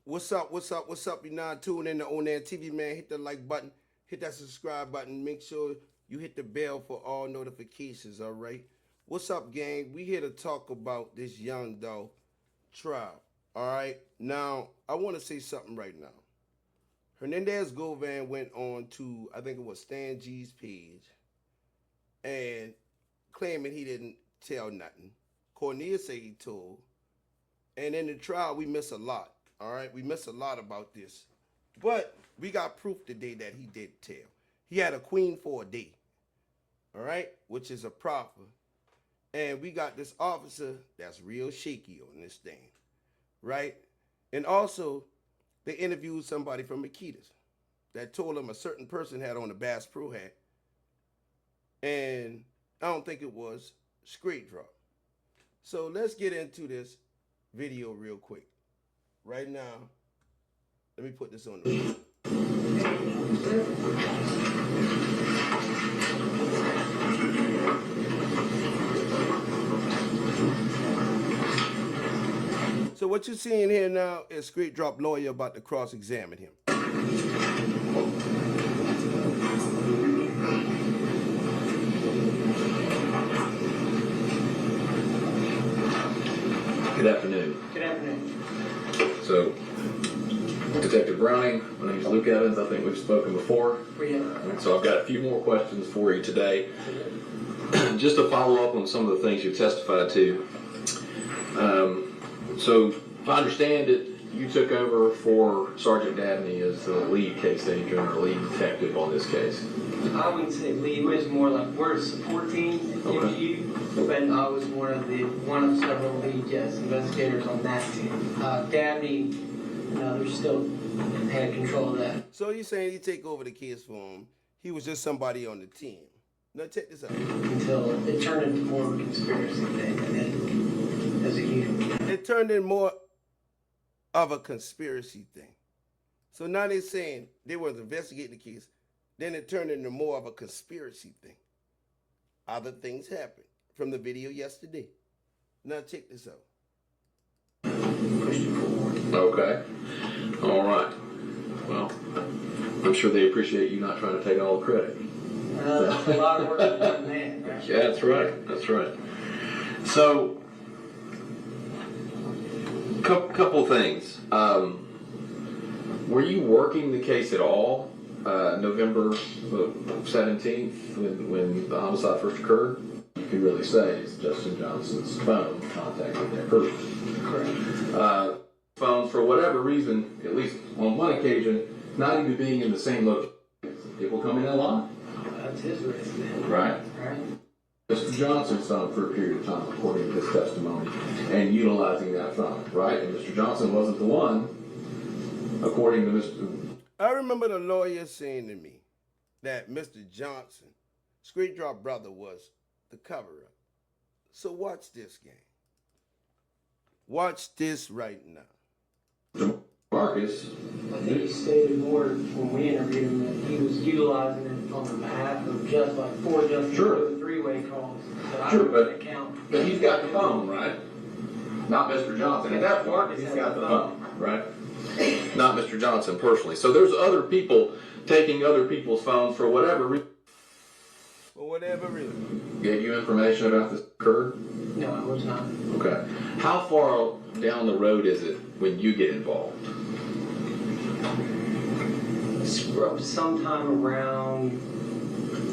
What's up? What's up? What's up? You're now tuning in to On Air TV, man. Hit the like button, hit that subscribe button. Make sure you hit the bell for all notifications, all right? What's up, gang? We here to talk about this youngdolph trial, all right? Now, I want to say something right now. Hernandez Govan went on to, I think it was Stan G's page, and claiming he didn't tell nothing. Cornelius said he told. And in the trial, we miss a lot. All right, we miss a lot about this, but we got proof today that he did tell. He had a queen for a day, all right, which is a proffer, and we got this officer that's real shaky on this thing, right? And also, they interviewed somebody from Makitas that told him a certain person had on a Bass Pro hat, and I don't think it was straight drop. So let's get into this video real quick. Right now, let me put this on the video. So what you're seeing here now is straight drop lawyer about to cross-examine him. Good afternoon. Good afternoon. So, Detective Browning, my name is Luke Evans. I think we've spoken before. We have. So I've got a few more questions for you today. Just to follow up on some of the things you testified to. So, if I understand it, you took over for Sergeant Dabney as the lead case agent or lead detective on this case. I wouldn't say lead, it was more like we're a support team at MGU, but I was one of several lead, investigators on that team. Dabney and others still had control of that. So you're saying you take over the case for him, he was just somebody on the team. Now check this out. Until it turned into more of a conspiracy thing, and then as a unit. It turned in more of a conspiracy thing. So now they're saying they were investigating the case, then it turned into more of a conspiracy thing. Other things happened from the video yesterday. Now check this out. Okay. All right. Well, I'm sure they appreciate you not trying to take all the credit. That's a lot of work for one man, right? Yeah, that's right. That's right. So, couple things. Were you working the case at all November 17th when the homicide first occurred? You can really say it's Justin Johnson's phone contacted that person. Correct. Phones, for whatever reason, at least on one occasion, not even being in the same location. People come in a lot. That's his risk then. Right. Right. Mr. Johnson's phone for a period of time, according to his testimony, and utilizing that phone, right? And Mr. Johnson wasn't the one, according to Mr. I remember the lawyer saying to me that Mr. Johnson, Straight Drop brother, was the cover-up. So watch this, gang. Watch this right now. Marcus. I think he stated more when we interviewed him that he was utilizing it on the behalf of just like four just Sure. the three-way calls. Sure, but But he's got the phone, right? Not Mr. Johnson. At that point, he's got the phone, right? Not Mr. Johnson personally. So there's other people taking other people's phones for whatever reason. For whatever reason. Gave you information about this occurred? No, I was not. Okay. How far down the road is it when you get involved? Sometime around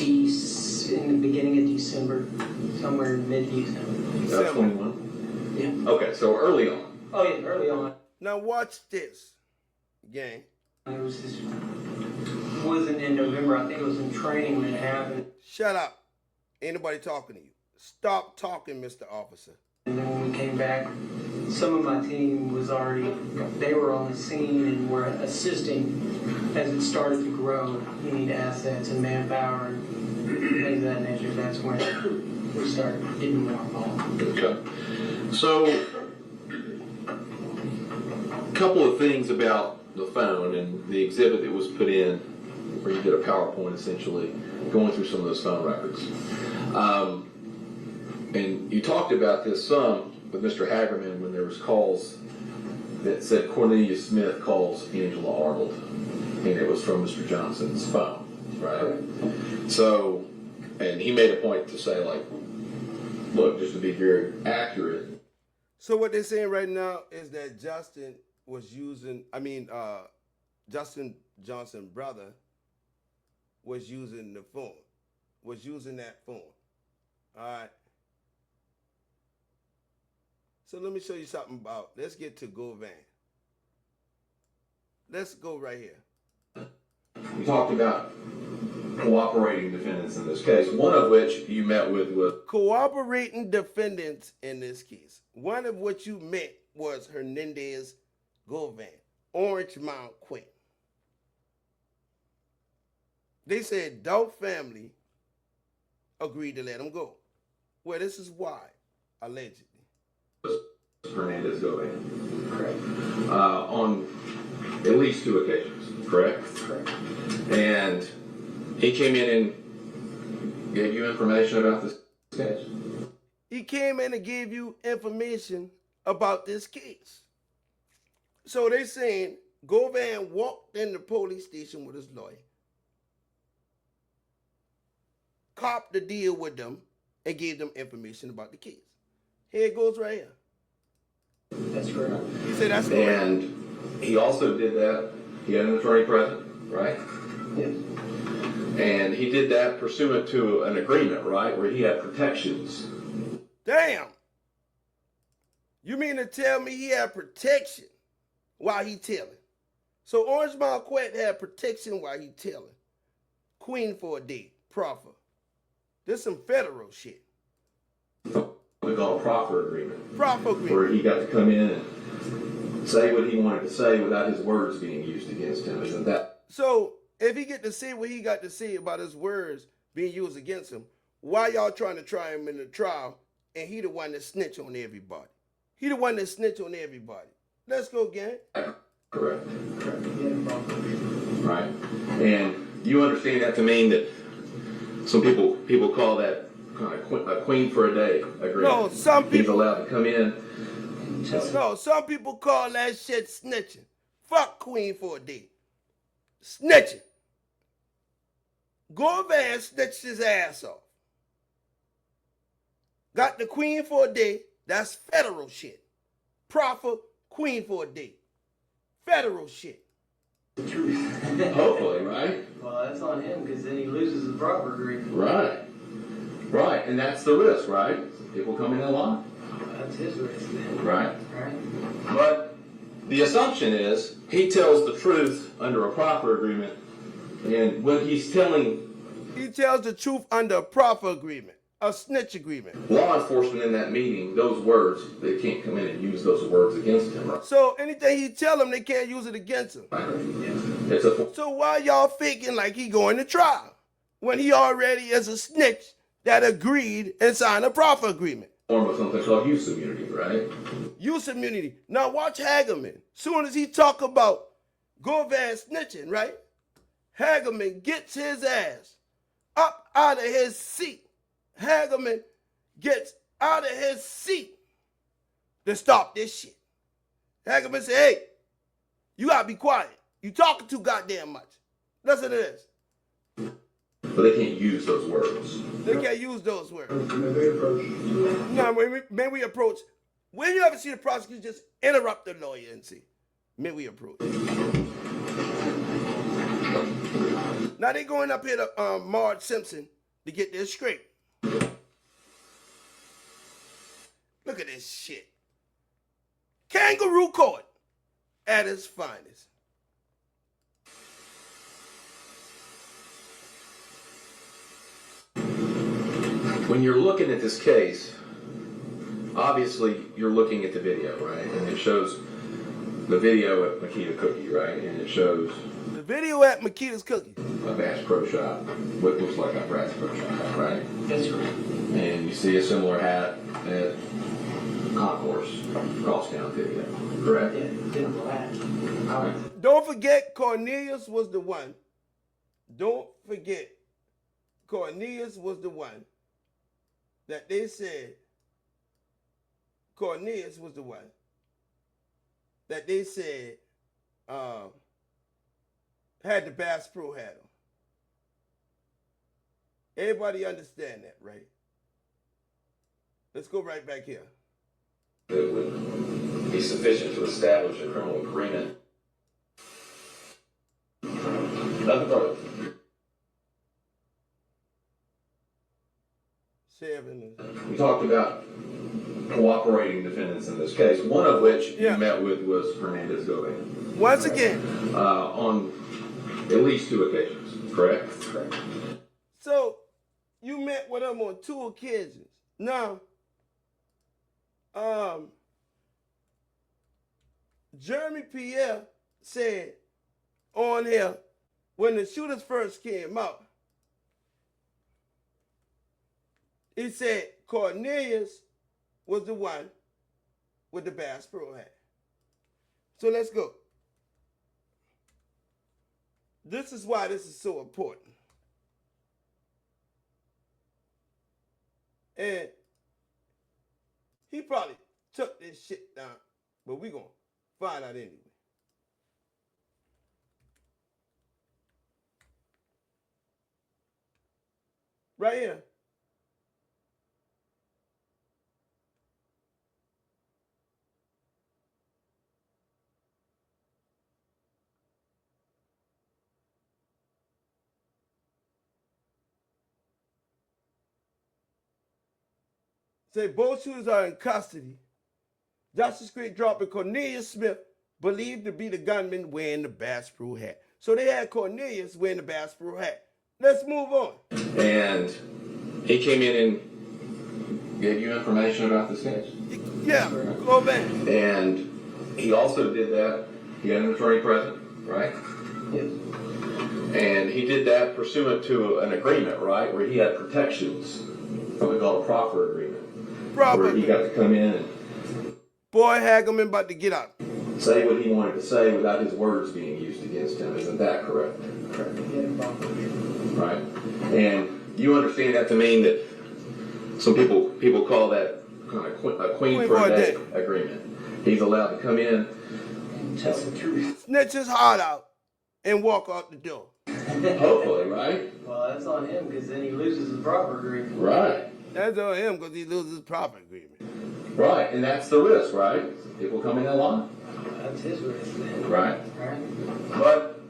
in the beginning of December, somewhere in mid-December. That's 21? Yeah. Okay, so early on. Oh yeah, early on. Now watch this, gang. It was just, wasn't in November, I think it was in training when it happened. Shut up. Ain't nobody talking to you. Stop talking, Mr. Officer. And then when we came back, some of my team was already, they were on the scene and were assisting as it started to grow. You need assets and manpower and things of that nature. That's when we started getting more involved. Okay. So, a couple of things about the phone and the exhibit that was put in, where you did a PowerPoint essentially, going through some of those phone records. And you talked about this some with Mr. Hagerman when there was calls that said Cornelius Smith calls Angela Arnold, and it was from Mr. Johnson's phone, right? So, and he made a point to say, like, look, just to be very accurate. So what they're saying right now is that Justin Johnson's brother was using the phone, was using that phone. All right. So let me show you something about, let's get to Govan. Let's go right here. We talked about cooperating defendants in this case, one of which you met with was Cooperating defendants in this case. One of which you met was Hernandez Govan, Orange Mount Quinn. They said Dolph family agreed to let him go. Well, this is why, allegedly. Hernandez Govan. Correct. On at least 2 occasions, correct? Correct. And he came in and gave you information about this case? He came in and gave you information about this case. So they saying Govan walked in the police station with his lawyer, copped the deal with them, and gave them information about the case. Here it goes right here. That's correct. He said that's correct. And he also did that. He had an attorney present, right? Yes. And he did that pursuant to an agreement, right, where he had protections. Damn. You mean to tell me he had protection while he telling? So Orange Mount Quinn had protection while he telling. Queen for a date, proffer. This some federal shit. We call a proffer agreement. Proffer agreement. Where he got to come in and say what he wanted to say without his words being used against him. Isn't that? So if he get to say what he got to say about his words being used against him, why y'all trying to try him in the trial and he the one that snitch on everybody? He the one that snitch on everybody. Let's go, gang. Correct. Right. And you understand that to mean that some people call that kind of a queen for a day agreement. No, some people. He's allowed to come in. No, some people call that shit snitching. Fuck queen for a day. Snitching. Govan snitched his ass off. Got the queen for a day. That's federal shit. Proffer, queen for a day. Federal shit. Hopefully, right? Well, that's on him because then he loses the proper agreement. Right. Right. And that's the risk, right? People come in and lie. That's his risk then. Right. Right. But the assumption is he tells the truth under a proper agreement, and when he's telling, he tells the truth under a proffer agreement, a snitch agreement. Law enforcement in that meeting, those words, they can't come in and use those words against him. Right? So anything he tell them, they can't use it against him. It's a So why y'all faking like he going to trial when he already is a snitch that agreed and signed a proffer agreement? form of something called use immunity, right? Use immunity. Now watch Hagerman. Soon as he talk about Govan snitching, right? Hagerman gets his ass up out of his seat. Hagerman gets out of his seat to stop this shit. Hagerman said, hey, you gotta be quiet. You talking too goddamn much. Listen to this. But they can't use those words. They can't use those words. No, may we approach. When you ever see the prosecutor just interrupt the lawyer and see? May we approach. Now they going up here to Marge Simpson to get this straight. Look at this shit. Kangaroo court at its finest. When you're looking at this case, obviously you're looking at the video, right? And it shows the video at Makita Cookie, right? And it shows the video at Makita's Cookie. A Bass Pro Shop, what looks like a Bass Pro Shop, right? That's right. And you see a similar hat at Concourse, Crosstown video, correct? Yeah, identical hat. Don't forget Cornelius was the one. Don't forget Cornelius was the one that they said Cornelius was the one that they said had the Bass Pro hat on. Everybody understand that, right? Let's go right back here. It would be sufficient to establish a criminal agreement. Nothing further. 7. We talked about cooperating defendants in this case, one of which you met with was Hernandez Govan. Once again. On at least 2 occasions, correct? Correct. So, you met with him on 2 occasions. Now, Jeremy Pierre said on here, when the shooters first came out, he said Cornelius was the one with the Bass Pro hat. So let's go. This is why this is so important. And he probably took this shit down, but we're going to find out anyway. Right here. Say both shooters are in custody. Justice Creek dropping Cornelius Smith, believed to be the gunman wearing the Bass Pro hat. So they had Cornelius wearing the Bass Pro hat. Let's move on. And he came in and gave you information about the snitch? Yeah, go back. And he also did that. He had an attorney present, right? Yes. And he did that pursuant to an agreement, right? Where he had protections, what we call a proffer agreement. Where he got to come in and Boy Hagerman about to get out. say what he wanted to say without his words being used against him. Isn't that correct? Correct. Right. And you understand that to mean that some people call that kind of a queen for a day agreement. He's allowed to come in And tell the truth. Snitch his heart out and walk out the door. hopefully, right? Well, that's on him because then he loses his proper agreement. Right. That's on him because he loses his profit agreement. Right. And that's the risk, right? People come in and lie. That's his risk, man. Right. Right. But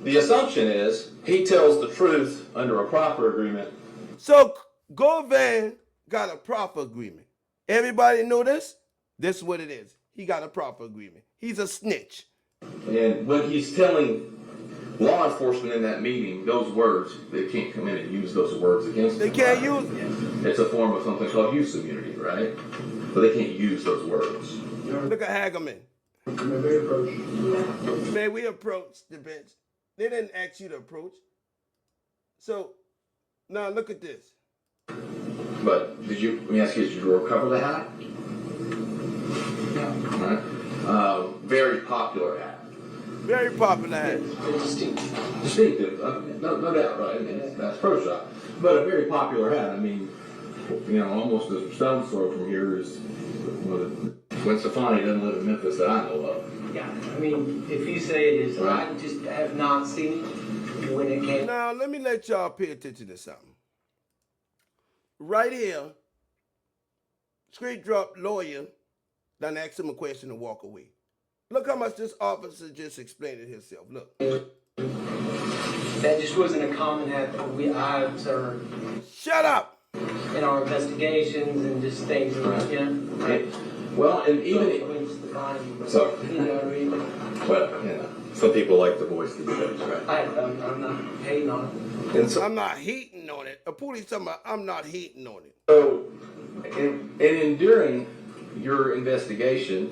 the assumption is he tells the truth under a proffer agreement. So Govan got a proffer agreement. Everybody know this? This is what it is. He got a proffer agreement. He's a snitch. And when he's telling law enforcement in that meeting those words, they can't come in and use those words against They them. can't use it. It's a form of something called use immunity, right? So they can't use those words. Look at Hagerman. Man, we approached the bench. They didn't ask you to approach. So now look at this. But let me ask you, did you recover the hat? Yeah. Right. Very popular hat. Very popular hat. Distinctive. Distinctive, no doubt, right? I mean, that's pro shop. But a very popular hat. I mean, almost a stone's throw from here is Gwen Stefani doesn't live in Memphis that I know of. Yeah. I mean, if you say it is, Right. I just have not seen it when it came. Now let me let y'all pay attention to something. Right here, straight drop lawyer done asked him a question and walk away. Look how much this officer just explained it himself. Look. That just wasn't a common hat that I observed Shut up! in our investigations and just things, Right. Right. Well, and even So- you know what I mean? well, some people like to voice the judge, right? I'm not hating on it. And so, I'm not hating on it. A police talking about I'm not hating on it. So, and during your investigation,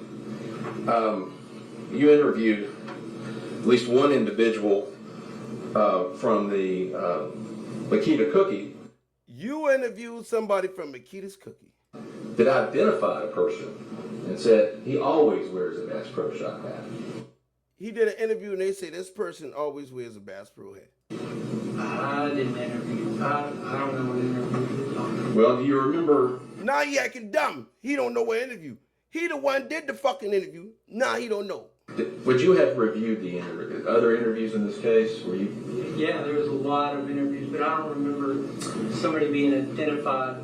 you interviewed at least one individual from the Makita Cookie You interviewed somebody from Makita's Cookie. that identified a person and said he always wears a Bass Pro Shop hat. He did an interview and they say this person always wears a Bass Pro hat. I didn't interview. I don't know what interview you're talking about. Well, do you remember? Now he acting dumb. He don't know what interview. He the one did the fucking interview. Now he don't know. Would you have reviewed the other interviews in this case? Were you? Yeah, there was a lot of interviews, but I don't remember somebody being identified.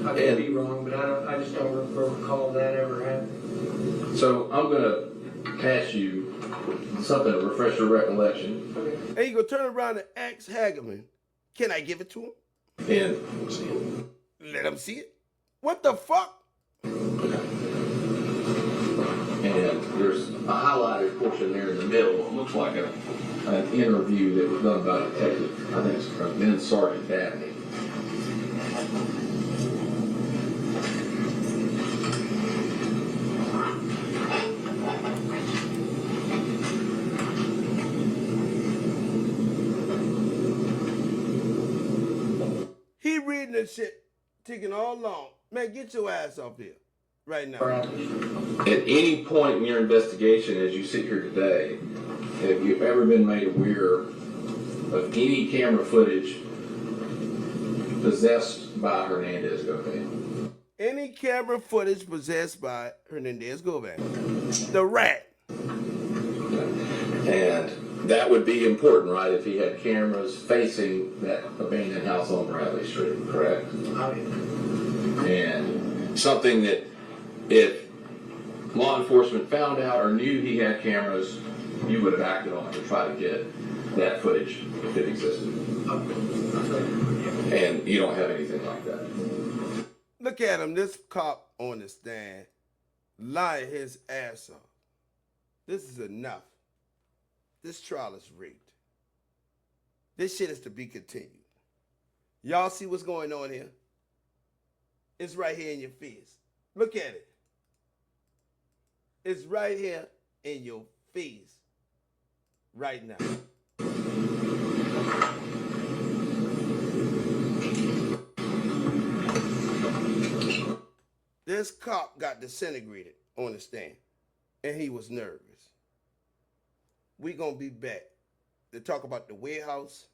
I could be wrong, but I just don't recall that ever happening. So I'm going to ask you something to refresh your recollection. Okay. And you go turn around and ask Hagerman, can I give it to him? And Let him see it. What the fuck? And there's a highlighted portion there in the middle. It looks like an interview that was done by a detective. I think it's from then Sergeant Dabney. He reading this shit, taking all long. Man, get your ass off here right now. At any point in your investigation as you sit here today, have you ever been made aware of any camera footage possessed by Hernandez Govan? Any camera footage possessed by Hernandez Govan. The rat. And that would be important, right, if he had cameras facing that abandoned house on Bradley Street, correct? Oh, yeah. And something that if law enforcement found out or knew he had cameras, you would have acted on it to try to get that footage if it existed. And you don't have anything like that. Look at him, this cop on the stand, lying his ass off. This is enough. This trial is rigged. This shit is to be continued. Y'all see what's going on here? It's right here in your face. Look at it. It's right here in your face. Right now. This cop got disintegrated on the stand, and he was nervous. We're going to be back to talk about the warehouse.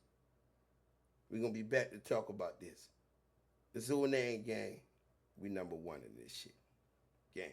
We're going to be back to talk about this. The Zoo Gang, we number one in this shit. Gang.